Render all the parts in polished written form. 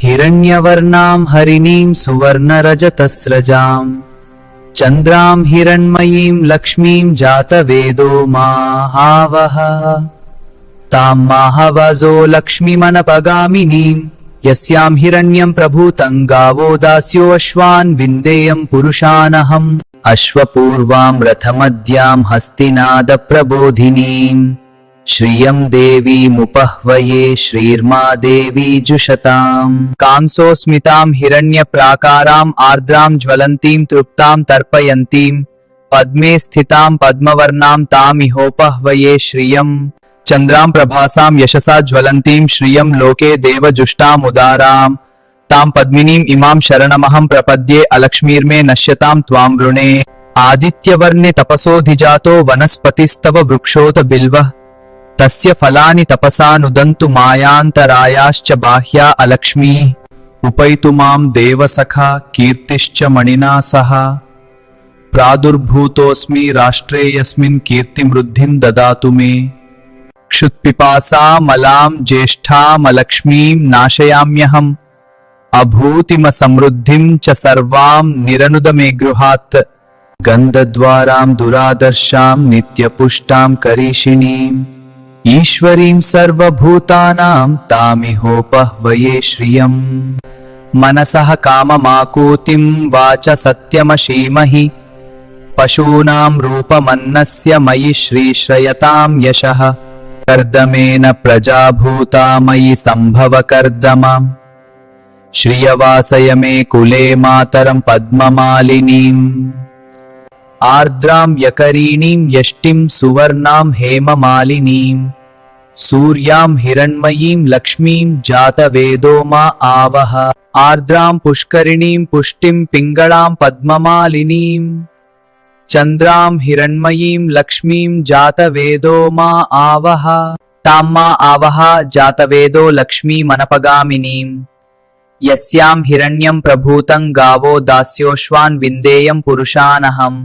हिरण्यवर्णां हरिणीं सुवर्णरजतस्रजां चन्द्रां हिरण्मयीं लक्ष्मीं जातवेदो माहावः तां माहवजो लक्ष्मीमनपगामिनीं यस्यां हिरण्यं प्रभूतं गावो दास्यो अश्वान् विन्देयं पुरुषानहम् अश्वपूर्वां रथमद्यां हस्तिनादप्रबोधिनीं श्रियं देवीमुपह्वये श्रीर्मा देवी जुषताम् कांसोऽस्मितां हिरण्यप्राकाराम् आर्द्रां ज्वलन्तीं तृप्तां तर्पयन्तीं पद्मे स्थितां पद्मवर्णां तामिहोपह्वये श्रियम् चन्द्रां प्रभासां यशसा ज्वलन्तीं श्रियं लोके देवजुष्टामुदारां तां पद्मिनीम् इमां शरणमहं प्रपद्ये अलक्ष्मीर्मे नश्यतां त्वां वृणे आदित्यवर्णे तपसोऽधिजातो वनस्पतिस्तव वृक्षोत बिल्वः तस्य फलानि तपसा नुदन्तु मायान्तरायाश्च बाह्या अलक्ष्मीः उपैतु मां देवसखा कीर्तिश्च मणिना सह प्रादुर्भूतोऽस्मि राष्ट्रे यस्मिन् कीर्तिमृद्धिं ददातु मे क्षुत्पिपासामलां ज्येष्ठामलक्ष्मीं नाशयाम्यहम् अभूतिमसमृद्धिं च सर्वां निरनुद मे गृहात् गन्धद्वारां दुरादर्शां नित्यपुष्टां करीषिणीम् ईश्वरीं सर्वभूतानां तामिहोपह्वये श्रियम् मनसः काममाकूतिं वाच सत्यमशीमहि पशूनां रूपमन्नस्य मयि श्रीश्रयतां यशः कर्दमेन प्रजाभूता मयि सम्भव कर्दमाम् श्रियवासय मे कुले मातरं पद्ममालिनीम् आर्द्रां यकरीणीं यष्टिं सुवर्णां हेममालिनीं सूर्यां हिरण्मयीं लक्ष्मीं जातवेदो मा आवह आर्द्रां पुष्करिणीं पुष्टिं पिङ्गळां पद्ममालिनीं चन्द्रां हिरण्मयीं लक्ष्मीं जातवेदो मा आवह तां मा आवह जातवेदो लक्ष्मीमनपगामिनीं यस्यां हिरण्यं प्रभूतं गावो दास्योऽश्वान् विन्देयं पुरुषानहम्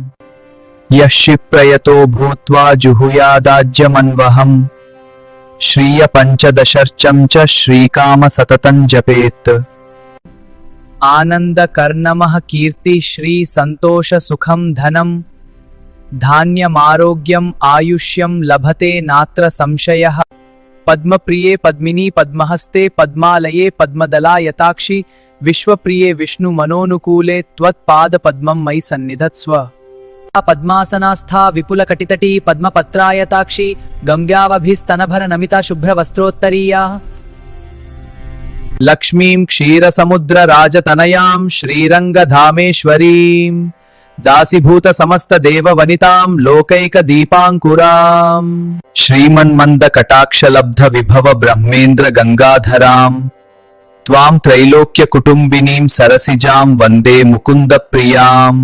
यः क्षिप्रयतो भूत्वा जुहुयादाज्यमन्वहम् श्रिय पञ्चदशर्चं च श्रीकाम सततं जपेत् आनन्दकर्णमः कीर्ति श्री संतोष सुखं धनं धान्यमारोग्यम् आयुष्यं लभते नात्र संशयः पद्मप्रिये पद्मिनी पद्महस्ते पद्मालये पद्मदलायताक्षि विश्वप्रिये विष्णुमनोनुकूले त्वत्पादपद्मं मयि सन्निधत्स्व पद्मासनास्था विपुलकटितटी पद्मपत्रायताक्षि गङ्गावभिस्तनभर नमिता शुभ्रवस्त्रोत्तरीया लक्ष्मीं क्षीरसमुद्रराजतनयां श्रीरङ्गधामेश्वरीं दासीभूत समस्त देववनितां लोकैकदीपाङ्कुरां श्रीमन्मन्दकटाक्षलब्ध विभव ब्रह्मेन्द्र गङ्गाधरां त्वां त्रैलोक्यकुटुम्बिनीं सरसिजां वन्दे मुकुन्दप्रियाम्